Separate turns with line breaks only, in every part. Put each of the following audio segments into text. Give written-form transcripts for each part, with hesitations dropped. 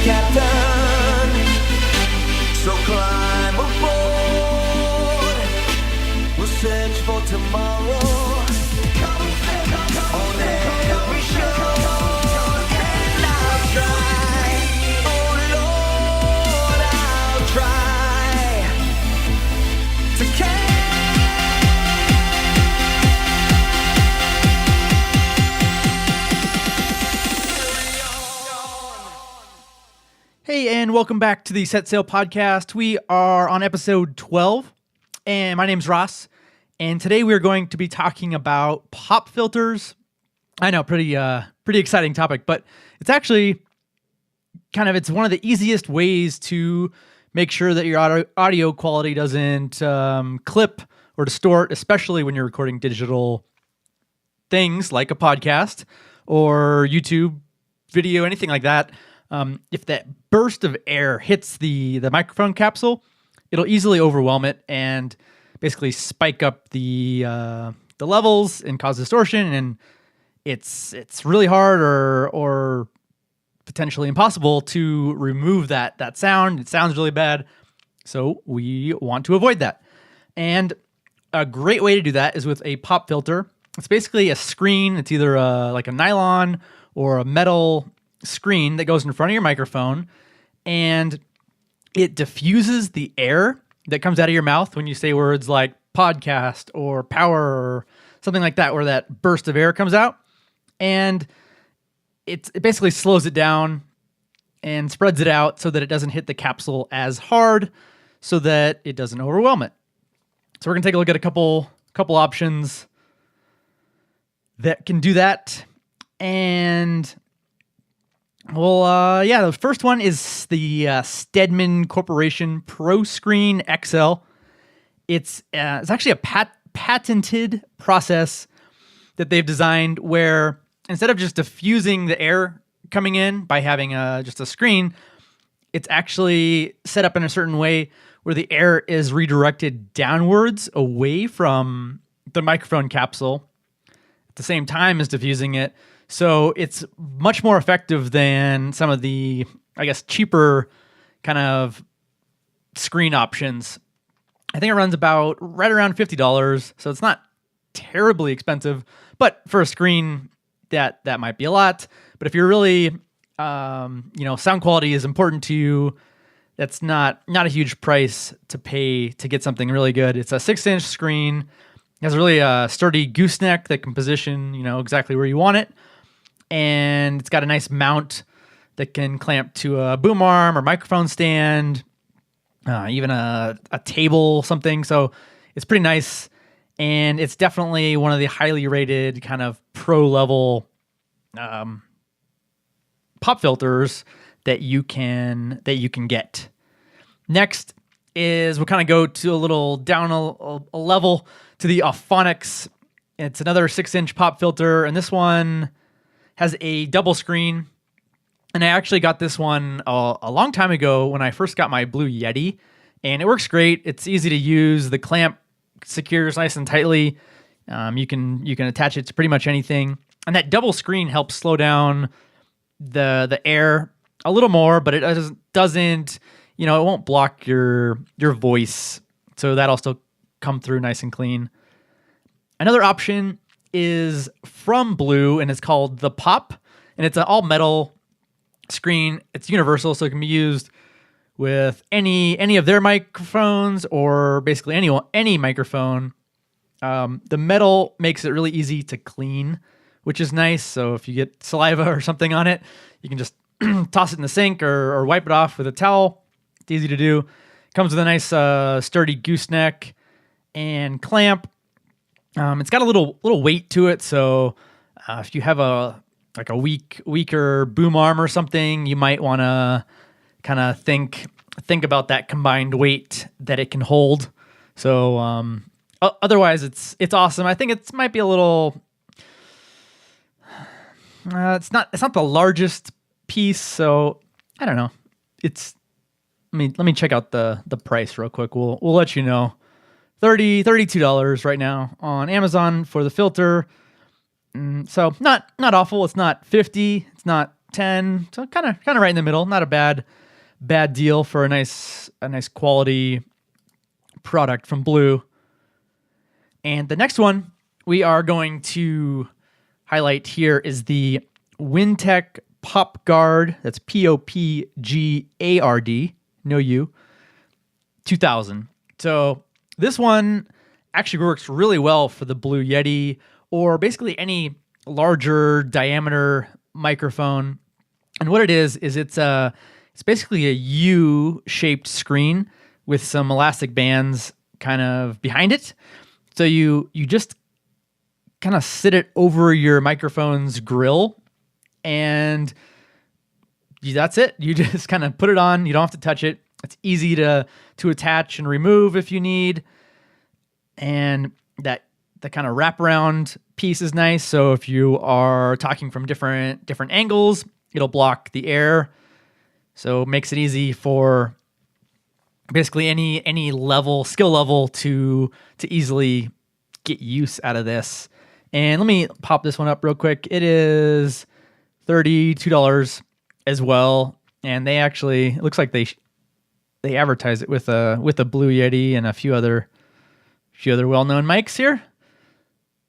captain. So climb aboard. We'll search for tomorrow. On every show. And I'll try. Oh Lord, I'll try to
Hey, and welcome back to the Set Sail Podcast. We are on episode 12, and my name's Ross, and today we're going to be talking about pop filters. I know, pretty exciting topic, but it's actually it's one of the easiest ways to make sure that your audio quality doesn't clip or distort, especially when you're recording digital things like a podcast or YouTube video, anything like that. If that burst of air hits the microphone capsule, it'll easily overwhelm it and basically spike up the levels and cause distortion. And it's really hard or potentially impossible to remove that sound. It sounds really bad, so we want to avoid that. And a great way to do that is with a pop filter. It's basically a screen. It's either like a nylon or a metal screen that goes in front of your microphone, and it diffuses the air that comes out of your mouth when you say words like podcast or power or something like that, where that burst of air comes out, and it basically slows it down and spreads it out so that it doesn't hit the capsule as hard, so that it doesn't overwhelm it. So we're gonna take a look at a couple options that can do that. And the first one is the Steadman Corporation ProScreen XL. It's actually a patented process that they've designed where instead of just diffusing the air coming in by having just a screen, it's actually set up in a certain way where the air is redirected downwards away from the microphone capsule at the same time as diffusing it. So it's much more effective than some of the, I guess, cheaper kind of screen options. I think it runs about right around $50, so it's not terribly expensive. But for a screen, that might be a lot. But if you're really, sound quality is important to you, that's not a huge price to pay to get something really good. It's a 6-inch screen. It has a really sturdy gooseneck that can position, exactly where you want it. And it's got a nice mount that can clamp to a boom arm or microphone stand, even a table, something. So it's pretty nice. And it's definitely one of the highly rated kind of pro level pop filters that you can get. Next is we'll kind of go to a little down a level to the Auphonics. It's another 6-inch pop filter, and this one has a double screen. And I actually got this one a long time ago when I first got my Blue Yeti, and it works great. It's easy to use. The clamp secures nice and tightly. You can attach it to pretty much anything. And that double screen helps slow down the air a little more, but it doesn't, it won't block your voice. So that'll still come through nice and clean. Another option is from Blue, and it's called the Pop, and it's an all metal screen. It's universal, so it can be used with any of their microphones or basically any microphone. The metal makes it really easy to clean, which is nice. So if you get saliva or something on it, you can just toss it in the sink or wipe it off with a towel. It's easy to do. Comes with a nice sturdy gooseneck and clamp. It's got a little weight to it, so if you have a weaker boom arm or something, you might want to kind of think about that combined weight that it can hold. So otherwise, it's awesome. I think it might be a little. It's not the largest piece, so I don't know. Let me check out the price real quick. We'll let you know. $32 right now on Amazon for the filter. So not awful. It's not $50. It's not 10. So kind of right in the middle. Not a bad deal for a nice quality product from Blue. And the next one we are going to highlight here is the Wintec PopGuard. That's POPGARD. No U. 2000. So this one actually works really well for the Blue Yeti or basically any larger diameter microphone. And what it is it's basically a U-shaped screen with some elastic bands kind of behind it. So you just kind of sit it over your microphone's grill, and that's it. You just kind of put it on. You don't have to touch it. It's easy to attach and remove if you need. And the kind of wraparound piece is nice. So if you are talking from different angles, it'll block the air. So it makes it easy for basically any skill level to easily get use out of this. And let me pop this one up real quick. It is $32 as well. And they actually, it looks like they advertise it with a Blue Yeti and a few other well-known mics here.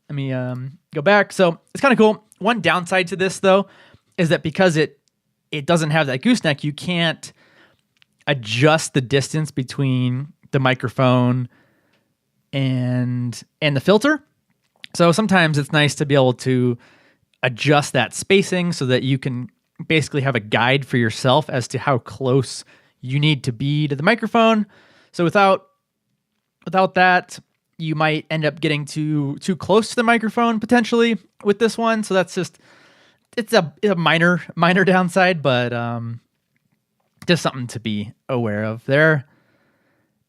Let me go back. So it's kind of cool. One downside to this though is that because it doesn't have that gooseneck, you can't adjust the distance between the microphone and the filter. So sometimes it's nice to be able to adjust that spacing so that you can basically have a guide for yourself as to how close you need to be to the microphone. So without that, you might end up getting too close to the microphone potentially with this one. So that's it's a minor downside, but just something to be aware of there.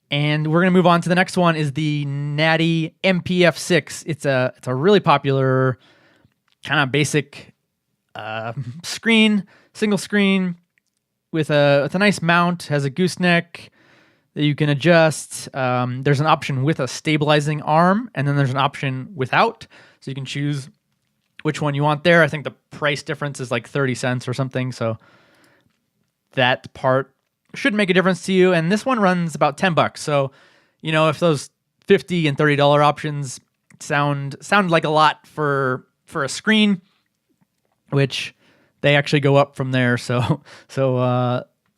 And we're going to move on to the next one is the Natty MPF6. It's a really popular kind of basic screen, single screen with a nice mount, has a gooseneck that you can adjust. There's an option with a stabilizing arm, and then there's an option without. So you can choose which one you want there. I think the price difference is like 30 cents or something. So that part shouldn't make a difference to you. And this one runs about $10. So, if those $50 and $30 options sound like a lot for a screen, which they actually go up from there. So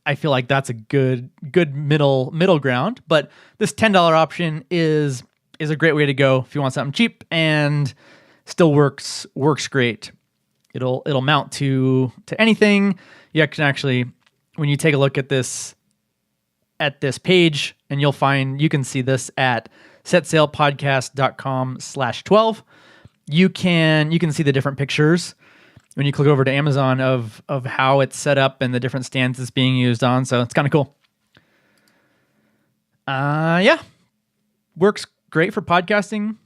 I feel like that's a good middle ground. But this $10 option is a great way to go if you want something cheap and still works great. It'll mount to anything. You can actually, when you take a look at this page, and you can see this at setsailpodcast.com/12. You can see the different pictures when you click over to Amazon of how it's set up and the different stands it's being used on. So it's kind of cool. Works great for podcasting,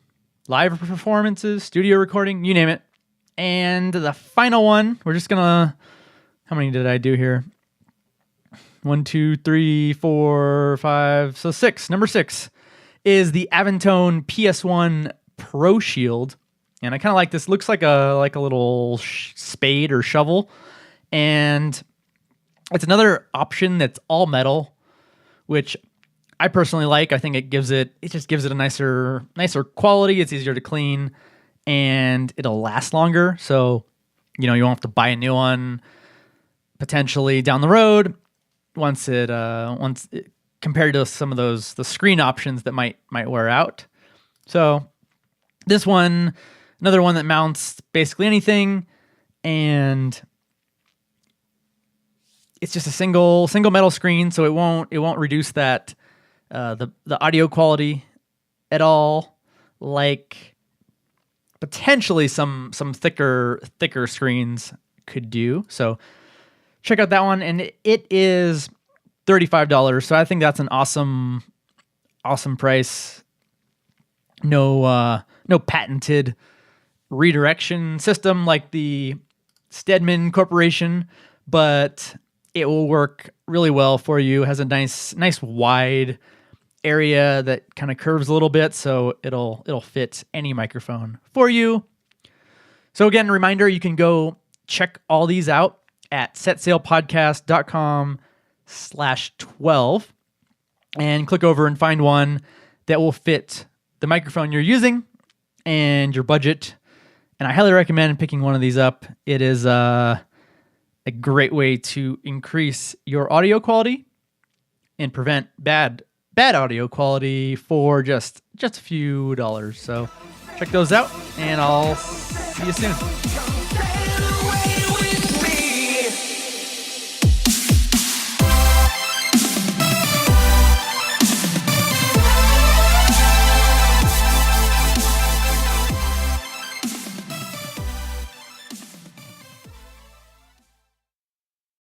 live performances, studio recording, you name it. And the final one, we're just gonna, how many did I do here? 1, 2, 3, 4, 5. So 6. Number 6 is the Aventone PS1 Pro Shield. And I kind of like this. Looks like a little spade or shovel. And it's another option that's all metal, which I personally like. I think it just gives it a nicer quality. It's easier to clean and it'll last longer. So, you won't have to buy a new one potentially down the road once it compared to some of the screen options that might wear out. So this one, another one that mounts basically anything, and it's just a single metal screen, so it won't reduce that the audio quality at all, like potentially some thicker screens could do. So check out that one, and it is $35. So I think that's an awesome price. No patented redirection system like the Stedman Corporation, but it will work really well for you. It has a nice wide area that kind of curves a little bit, so it'll fit any microphone for you. So again, reminder, you can go check all these out at setsailpodcast.com/12 and click over and find one that will fit the microphone you're using and your budget. And I highly recommend picking one of these up. It is a great way to increase your audio quality and prevent bad audio quality for just a few dollars. So check those out, and I'll see you soon.